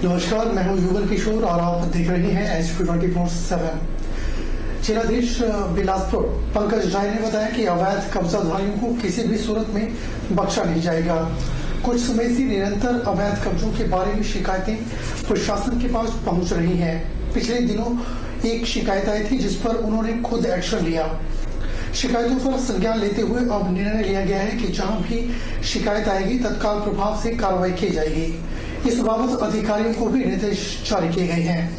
नमस्कार, मैं हूं युगल किशोर और आप देख रहे हैं HP24/7। जिलाधीश बिलासपुर पंकज राय ने बताया कि अवैध कब्जाधारियों को किसी भी सूरत में बख्शा नहीं जाएगा। कुछ समय से निरंतर अवैध कब्जों के बारे में शिकायतें प्रशासन के पास पहुंच रही हैं। पिछले दिनों एक शिकायत आई थी जिस पर उन्होंने खुद एक्शन लिया। शिकायतों पर संज्ञान लेते हुए अब निर्णय लिया गया है कि जहां भी शिकायत आएगी तत्काल प्रभाव से कार्रवाई की जाएगी। इस बाबत अधिकारियों को भी निर्देश जारी किए गए हैं।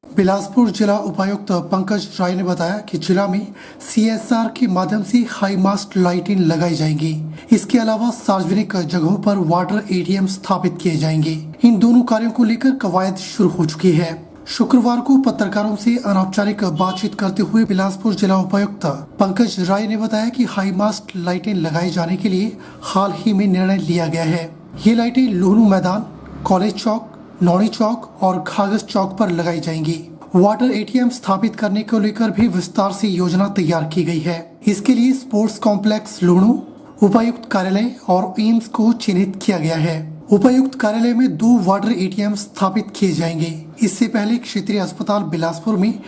बिलासपुर जिला उपायुक्त पंकज राय ने बताया कि जिला में CSR के माध्यम से हाई मास्ट लाइटें लगाई जाएंगी। इसके अलावा सार्वजनिक जगहों पर वाटर ATM स्थापित किए जाएंगे। इन दोनों कार्यों को लेकर कवायद शुरू हो चुकी है। शुक्रवार को पत्रकारों से अनौपचारिक बातचीत करते हुए बिलासपुर जिला उपायुक्त पंकज राय ने बताया कि हाई मास्ट लाइटें लगाए जाने के लिए हाल ही में निर्णय लिया गया है। ये लाइटें लुहनू मैदान, कॉलेज चौक, नौनी चौक और खागस चौक पर लगाई जाएंगी। वाटर ATM स्थापित करने को लेकर भी विस्तार से योजना तैयार की गई है। इसके लिए स्पोर्ट्स कॉम्प्लेक्स लुहनू, उपायुक्त कार्यालय और एम्स को चिन्हित किया गया है। उपायुक्त कार्यालय में 2 वाटर ATM स्थापित किए जाएंगे। इससे पहले क्षेत्रीय अस्पताल बिलासपुर में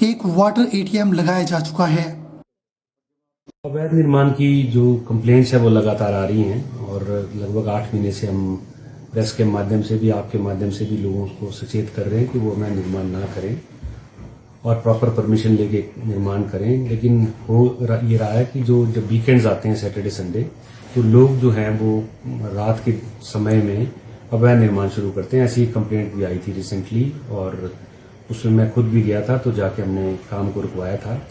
एक वाटर ATM लगाया जा चुका है। अवैध निर्माण की जो कंप्लेंट्स है वो लगातार आ रही हैं और लगभग 8 महीने से हम प्रेस के माध्यम से भी, आपके माध्यम से भी लोगों को सचेत कर रहे हैं कि वो अवैध निर्माण ना करें और प्रॉपर परमिशन लेके निर्माण करें। लेकिन हो ये रहा है कि जब वीकेंड्स आते हैं, सैटरडे संडे, तो लोग जो हैं वो रात के समय में अवैध निर्माण शुरू करते हैं। ऐसी कंप्लेंट भी आई थी रिसेंटली और उसमें मैं खुद भी गया था, तो जाके हमने काम को रुकवाया था।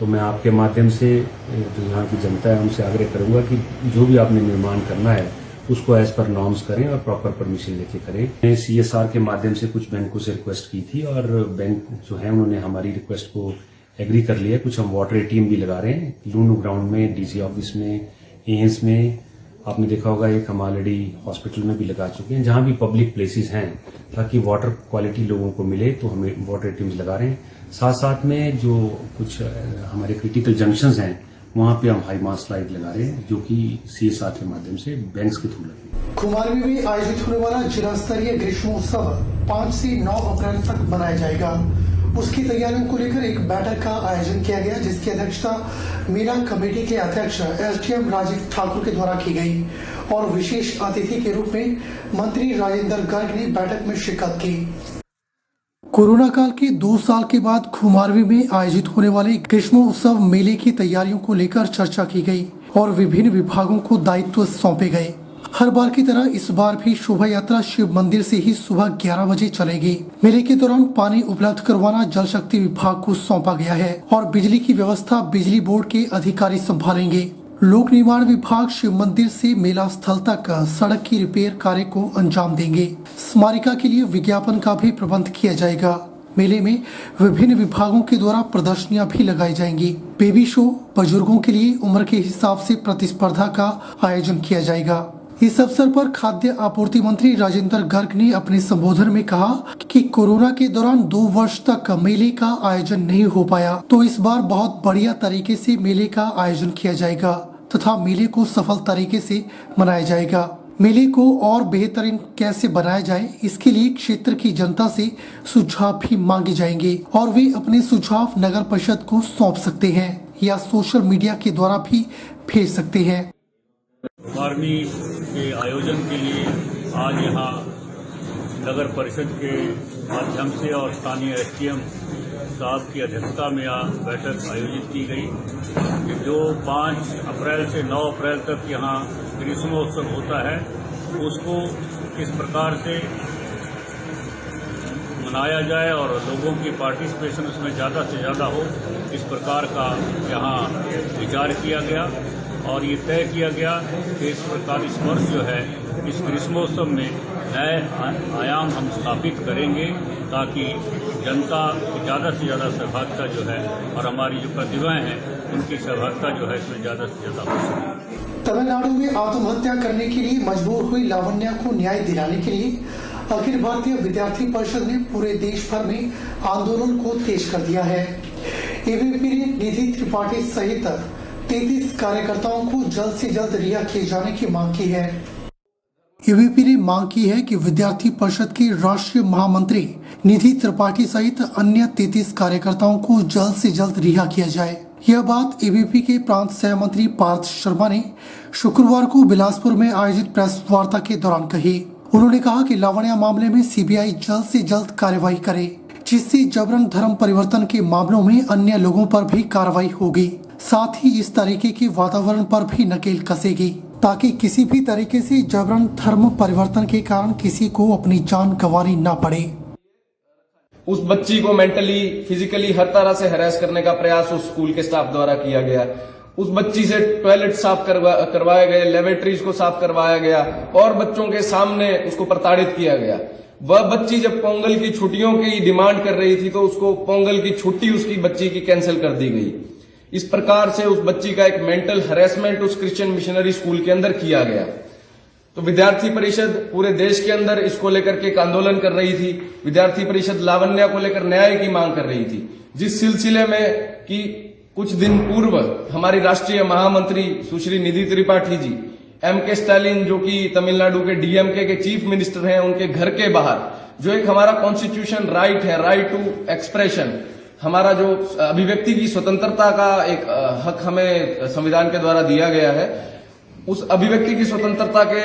तो मैं आपके माध्यम से जो यहाँ की जनता है उनसे आग्रह करूंगा कि जो भी आपने निर्माण करना है उसको एज पर नॉर्म्स करें और प्रॉपर परमिशन लेके करें। मैं CSR के माध्यम से कुछ बैंकों से रिक्वेस्ट की थी और बैंक जो है उन्होंने हमारी रिक्वेस्ट को एग्री कर लिया। कुछ हम वाटर ATM भी लगा रहे हैं लुहनू ग्राउंड में, DC ऑफिस में, एम्स में। आपने देखा होगा एक हम ऑलरेडी हॉस्पिटल में भी लगा चुके हैं। जहां भी पब्लिक प्लेसेस हैं ताकि वाटर क्वालिटी लोगों को मिले, तो हमें वाटर ATM लगा रहे हैं। साथ साथ में जो कुछ हमारे क्रिटिकल जंक्शंस हैं वहां पे हम हाई मास्ट लाइट लगा रहे हैं, जो कि CSR के माध्यम से बैंक्स के थ्रू लगे। खुमारी में भी आयोजित होने वाला जिला स्तरीय ग्रीष्मोत्सव 5 से 9 अप्रैल तक मनाया जाएगा। उसकी तैयारियों को लेकर एक बैठक का आयोजन किया गया, जिसकी अध्यक्षता मेला कमेटी के अध्यक्ष SDM राजीव ठाकुर के द्वारा की गई और विशेष अतिथि के रूप में मंत्री राजेंद्र गर्ग ने बैठक में शिरकत की। कोरोना काल के 2 साल के बाद खुमारवी में आयोजित होने वाले ग्रीष्मोत्सव मेले की तैयारियों को लेकर चर्चा की गई और विभिन्न विभागों को दायित्व सौंपे गए। हर बार की तरह इस बार भी शोभा यात्रा शिव मंदिर से ही सुबह 11 बजे चलेगी। मेले के दौरान पानी उपलब्ध करवाना जल शक्ति विभाग को सौंपा गया है और बिजली की व्यवस्था बिजली बोर्ड के अधिकारी संभालेंगे। लोक निर्माण विभाग शिव मंदिर से मेला स्थल तक सड़क की रिपेयर कार्य को अंजाम देंगे। स्मारिका के लिए विज्ञापन का भी प्रबंध किया जाएगा। मेले में विभिन्न विभागों के द्वारा प्रदर्शनियां भी लगाई जाएंगी। बेबी शो, बुजुर्गों के लिए उम्र के हिसाब से प्रतिस्पर्धा का आयोजन किया जाएगा। इस अवसर पर खाद्य आपूर्ति मंत्री राजेंद्र गर्ग ने अपने संबोधन में कहा कि कोरोना के दौरान 2 वर्ष तक मेले का आयोजन नहीं हो पाया, तो इस बार बहुत बढ़िया तरीके से मेले का आयोजन किया जाएगा तथा मेले को सफल तरीके से मनाया जाएगा। मेले को और बेहतरीन कैसे बनाया जाए, इसके लिए क्षेत्र की जनता से सुझाव भी मांगे जाएंगे और वे अपने सुझाव नगर परिषद को सौंप सकते हैं या सोशल मीडिया के द्वारा भी भेज सकते हैं। खुमारवी के आयोजन के लिए आज यहाँ नगर परिषद के माध्यम से और स्थानीय SDM साहब की अध्यक्षता में बैठक आयोजित की गई कि जो 5 अप्रैल से 9 अप्रैल तक यहाँ ग्रीष्मोत्सव होता है उसको किस प्रकार से मनाया जाए और लोगों की पार्टिसिपेशन उसमें ज़्यादा से ज़्यादा हो, इस प्रकार का यहाँ विचार किया गया और ये तय किया गया कि इस प्रकार इस वर्ष जो है इस ग्रीष्मोत्सव में नए आयाम हम स्थापित करेंगे ताकि जनता की ज़्यादा से ज़्यादा सहभागिता जो है और हमारी जो प्रतिभाएं हैं उनकी सहभागिता जो है इसमें ज़्यादा से ज़्यादा हो सके। तमिलनाडु में आत्महत्या करने के लिए मजबूर हुई लावण्या को न्याय दिलाने के लिए अखिल भारतीय विद्यार्थी परिषद ने पूरे देश भर में आंदोलन को तेज कर दिया है। ABVP ने निधि त्रिपाठी सहित 33 कार्यकर्ताओं को जल्द से जल्द रिहा किए जाने की मांग की है। एबीपी ने मांग की है कि विद्यार्थी परिषद की राष्ट्रीय महामंत्री निधि त्रिपाठी सहित अन्य 33 कार्यकर्ताओं को जल्द से जल्द रिहा किया जाए। यह बात एबीपी के प्रांत सह मंत्री पार्थ शर्मा ने शुक्रवार को बिलासपुर में आयोजित प्रेस वार्ता के दौरान कही। उन्होंने कहा कि लावण्या मामले में सीबीआई जल्द से जल्द कार्यवाही करे, जिससे जबरन धर्म परिवर्तन के मामलों में अन्य लोगों पर भी कार्रवाई होगी। साथ ही इस तरीके के वातावरण पर भी नकेल कसेगी ताकि किसी भी तरीके से जबरन धर्म परिवर्तन के कारण किसी को अपनी जान गंवानी न पड़े। उस बच्ची को मेंटली, फिजिकली हर तरह से हैरेस करने का प्रयास उस स्कूल के स्टाफ द्वारा किया गया। उस बच्ची से टॉयलेट साफ करवाए गए, लेबोरेटरीज को साफ करवाया गया और बच्चों के सामने उसको प्रताड़ित किया गया। वह बच्ची जब पोंगल की छुट्टियों की डिमांड कर रही थी तो उसको पोंगल की छुट्टी उसकी बच्ची की कैंसिल कर दी गई। इस प्रकार से उस बच्ची का एक मेंटल हैरेसमेंट उस क्रिश्चियन मिशनरी स्कूल के अंदर किया गया। तो विद्यार्थी परिषद पूरे देश के अंदर इसको लेकर के एक आंदोलन कर रही थी। विद्यार्थी परिषद लावण्या को लेकर न्याय की मांग कर रही थी, जिस सिलसिले में कि कुछ दिन पूर्व हमारी राष्ट्रीय महामंत्री सुश्री निधि त्रिपाठी जी एमके स्टालिन, जो कि तमिलनाडु के डीएमके के चीफ मिनिस्टर हैं, उनके घर के बाहर जो एक हमारा कॉन्स्टिट्यूशन राइट है, राइट टू एक्सप्रेशन, हमारा जो अभिव्यक्ति की स्वतंत्रता का एक हक हमें संविधान के द्वारा दिया गया है, उस अभिव्यक्ति की स्वतंत्रता के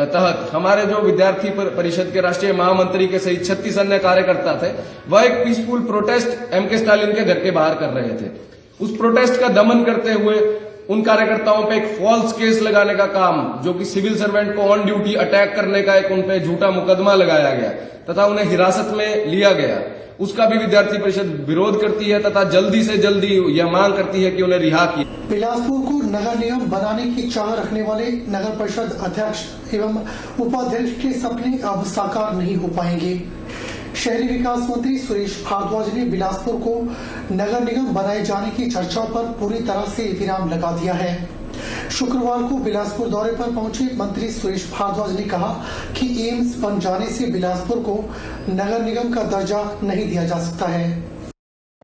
तहत हमारे जो विद्यार्थी परिषद के राष्ट्रीय महामंत्री के सहित 36 अन्य कार्यकर्ता थे, वह एक पीसफुल प्रोटेस्ट एमके स्टालिन के घर के बाहर कर रहे थे। उस प्रोटेस्ट का दमन करते हुए उन कार्यकर्ताओं पे एक फॉल्स केस लगाने का काम, जो कि सिविल सर्वेंट को ऑन ड्यूटी अटैक करने का एक उन पे झूठा मुकदमा लगाया गया तथा उन्हें हिरासत में लिया गया, उसका भी विद्यार्थी परिषद विरोध करती है तथा जल्दी से जल्दी यह मांग करती है कि उन्हें रिहा किया। बिलासपुर को नगर निगम बनाने की चाह रखने वाले नगर परिषद अध्यक्ष एवं उपाध्यक्ष के सपने अब साकार नहीं हो पाएंगे। शहरी विकास मंत्री सुरेश भारद्वाज ने बिलासपुर को नगर निगम बनाए जाने की चर्चाओं पर पूरी तरह से विराम लगा दिया है। शुक्रवार को बिलासपुर दौरे पर पहुंचे मंत्री सुरेश भारद्वाज ने कहा कि एम्स बन जाने से बिलासपुर को नगर निगम का दर्जा नहीं दिया जा सकता है।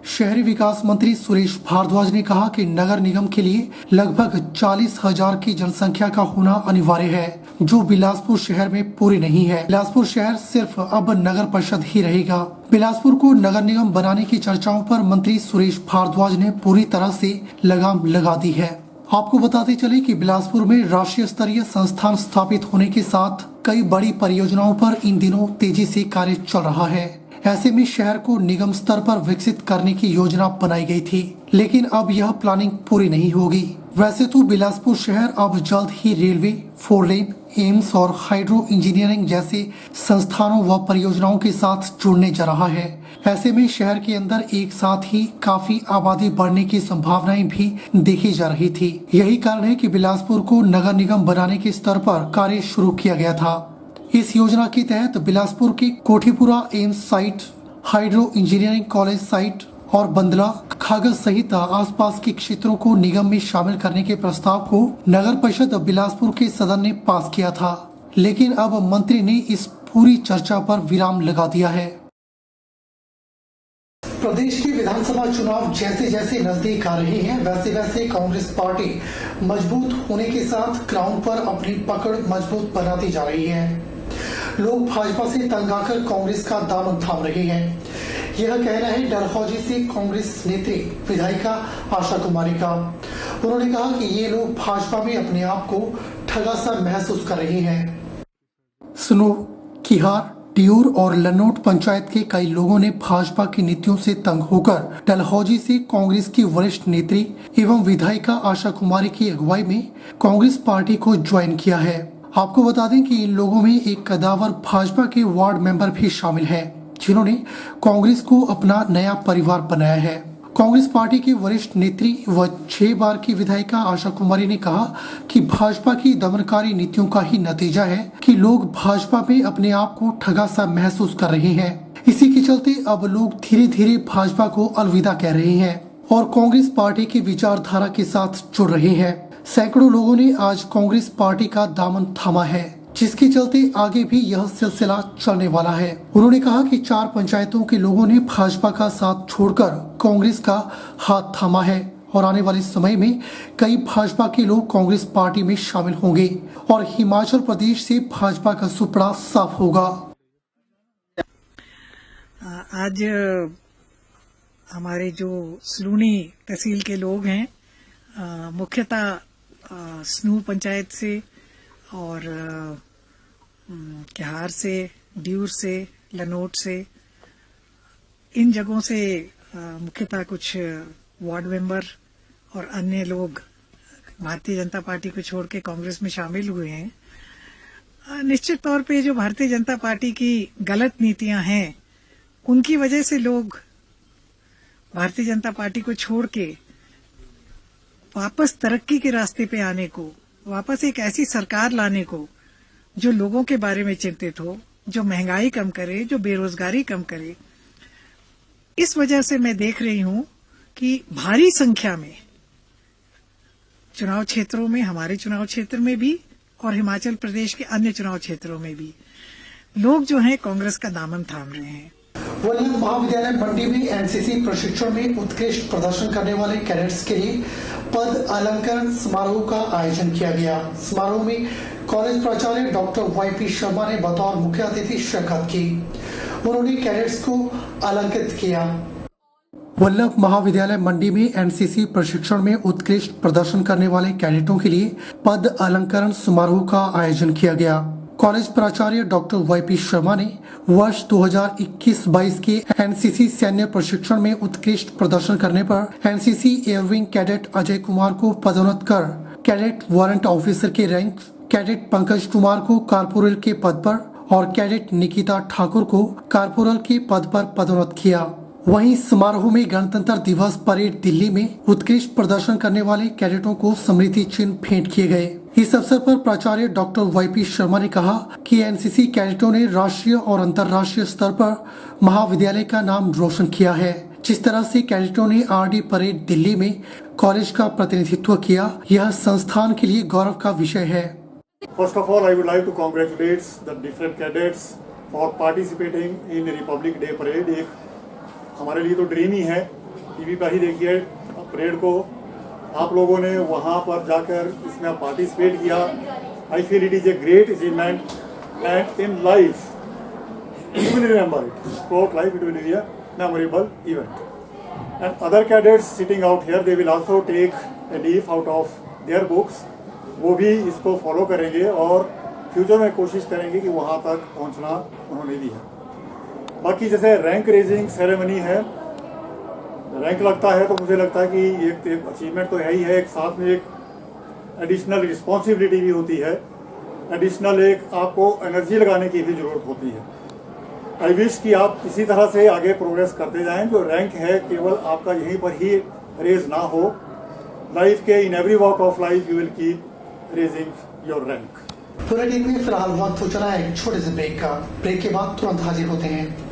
शहरी विकास मंत्री सुरेश भारद्वाज ने कहा कि नगर निगम के लिए लगभग 40,000 की जनसंख्या का होना अनिवार्य है, जो बिलासपुर शहर में पूरी नहीं है। बिलासपुर शहर सिर्फ अब नगर परिषद ही रहेगा। बिलासपुर को नगर निगम बनाने की चर्चाओं पर मंत्री सुरेश भारद्वाज ने पूरी तरह से लगाम लगा दी है। आपको बताते चले कि बिलासपुर में राष्ट्रीय स्तरीय संस्थान स्थापित होने के साथ कई बड़ी परियोजनाओं पर इन दिनों तेजी से कार्य चल रहा है। ऐसे में शहर को निगम स्तर पर विकसित करने की योजना बनाई गई थी, लेकिन अब यह प्लानिंग पूरी नहीं होगी। वैसे तो बिलासपुर शहर अब जल्द ही रेलवे, 4 लेन, एम्स और हाइड्रो इंजीनियरिंग जैसे संस्थानों व परियोजनाओं के साथ जुड़ने जा रहा है। ऐसे में शहर के अंदर एक साथ ही काफी आबादी बढ़ने की संभावनाएं भी देखी जा रही थी। यही कारण है कि बिलासपुर को नगर निगम बनाने के स्तर पर कार्य शुरू किया गया था। इस योजना के तहत बिलासपुर के Kothipura AIIMS site, hydro engineering college site और बंदला, खागल सहित आसपास के क्षेत्रों को निगम में शामिल करने के प्रस्ताव को नगर परिषद बिलासपुर के सदन ने पास किया था, लेकिन अब मंत्री ने इस पूरी चर्चा पर विराम लगा दिया है। प्रदेश के विधानसभा चुनाव जैसे जैसे नजदीक आ रहे हैं, वैसे वैसे कांग्रेस पार्टी मजबूत होने के साथ ग्राउंड पर अपनी पकड़ मजबूत बनाती जा रही है। लोग भाजपा से तंग आकर कांग्रेस का दामन थाम रहे हैं। यह कहना है डलहौजी से कांग्रेस नेत्री विधायिका आशा कुमारी का। उन्होंने कहा कि ये लोग भाजपा में अपने आप को ठगा सा महसूस कर रहे हैं। सुनो, किहार, टियूर और लनोट पंचायत के कई लोगों ने भाजपा की नीतियों से तंग होकर डलहौजी से कांग्रेस की वरिष्ठ नेत्री एवं विधायिका आशा कुमारी की अगुवाई में कांग्रेस पार्टी को ज्वाइन किया है। आपको बता दें कि इन लोगों में एक कदावर भाजपा के वार्ड मेंबर भी शामिल है, जिन्होंने कांग्रेस को अपना नया परिवार बनाया है। कांग्रेस पार्टी की वरिष्ठ नेत्री व 6 बार की विधायिका आशा कुमारी ने कहा कि भाजपा की दमनकारी नीतियों का ही नतीजा है कि लोग भाजपा में अपने आप को ठगा सा महसूस कर रहे हैं। इसी के चलते अब लोग धीरे धीरे भाजपा को अलविदा कह रहे हैं और कांग्रेस पार्टी की विचारधारा के साथ जुड़ रहे हैं। सैकड़ों लोगों ने आज कांग्रेस पार्टी का दामन थामा है, जिसके चलते आगे भी यह सिलसिला चलने वाला है। उन्होंने कहा कि 4 पंचायतों के लोगों ने भाजपा का साथ छोड़कर कांग्रेस का हाथ थामा है। और आने वाले समय में कई भाजपा के लोग कांग्रेस पार्टी में शामिल होंगे और हिमाचल प्रदेश से भाजपा का सुपड़ा साफ होगा। आज हमारे जो सलूनी तहसील के लोग हैं, मुख्यतः स्नू पंचायत से और क्यार से, ड्यूर से, लनोट से, इन जगहों से मुख्यतः कुछ वार्ड मेंबर और अन्य लोग भारतीय जनता पार्टी को छोड़ के कांग्रेस में शामिल हुए हैं। निश्चित तौर पे जो भारतीय जनता पार्टी की गलत नीतियां हैं, उनकी वजह से लोग भारतीय जनता पार्टी को छोड़ के वापस तरक्की के रास्ते पे आने को, वापस एक ऐसी सरकार लाने को जो लोगों के बारे में चिंतित हो, जो महंगाई कम करे, जो बेरोजगारी कम करे, इस वजह से मैं देख रही हूं कि भारी संख्या में चुनाव क्षेत्रों में, हमारे चुनाव क्षेत्र में भी और हिमाचल प्रदेश के अन्य चुनाव क्षेत्रों में भी लोग जो हैं कांग्रेस का दामन थाम रहे हैं। वल्लभ महाविद्यालय मंडी में एनसीसी प्रशिक्षण में उत्कृष्ट प्रदर्शन करने वाले कैडेट्स के लिए पद अलंकरण समारोह का आयोजन किया गया। समारोह में कॉलेज प्राचार्य डॉक्टर वाईपी शर्मा ने बतौर मुख्य अतिथि शिरकत की। उन्होंने कैडेट्स को अलंकृत किया। वल्लभ महाविद्यालय मंडी में एनसीसी प्रशिक्षण में उत्कृष्ट प्रदर्शन करने वाले कैडेटों के लिए पद अलंकरण समारोह का आयोजन किया गया। कॉलेज प्राचार्य डॉक्टर वाईपी शर्मा ने वर्ष 2021-22 के एनसीसी सैन्य प्रशिक्षण में उत्कृष्ट प्रदर्शन करने पर NCC air wing cadet Ajay Kumar को पदोन्नत कर कैडेट वारंट ऑफिसर के रैंक, कैडेट पंकज कुमार को कारपोरल के पद पर और कैडेट निकिता ठाकुर को कारपोरल के पद पर पदोन्नत किया। वहीं समारोह में गणतंत्र दिवस परेड दिल्ली में उत्कृष्ट प्रदर्शन करने वाले कैडेटों को स्मृति चिन्ह भेंट किए गए। इस अवसर पर प्राचार्य डॉक्टर वाईपी शर्मा ने कहा कि एनसीसी कैडेटों ने राष्ट्रीय और अंतर्राष्ट्रीय स्तर पर महाविद्यालय का नाम रोशन किया है। जिस तरह से कैडेटों ने आरडी परेड दिल्ली में कॉलेज का प्रतिनिधित्व किया, यह संस्थान के लिए गौरव का विषय है। First of all, I would like to congratulate the different cadets for participating in Republic Day parade। एक हमारे लिए तो ड्रीम ही है। टीवी पर ही देखिए परेड को, आप लोगों ने वहाँ पर जाकर इसमें पार्टिसिपेट किया। I feel it is a great achievement and in life you will remember it. Throughout life it will be a memorable event. And other cadets sitting out here, they will also take a leaf out of their books. वो भी इसको follow करेंगे और future में कोशिश करेंगे कि वहाँ तक पहुँचना उन्होंने भी है। बाकी जैसे रैंक रेजिंग सेरेमनी है, रैंक लगता है तो मुझे लगता है कि एक अचीवमेंट तो है ही है, एक साथ में एक एडिशनल रिस्पॉन्सिबिलिटी भी होती है, एडिशनल एक आपको एनर्जी लगाने की भी ज़रूरत होती है। आई विश कि आप इसी तरह से आगे प्रोग्रेस करते जाएं। जो रैंक है केवल आपका यहीं पर ही रेज ना हो, लाइफ के in every walk of life you will keep raising your rank. Bulletin में फिलहाल वक्त हो चला है एक छोटे से ब्रेक का। ब्रेक के बाद तुरंत हाजिर होते हैं।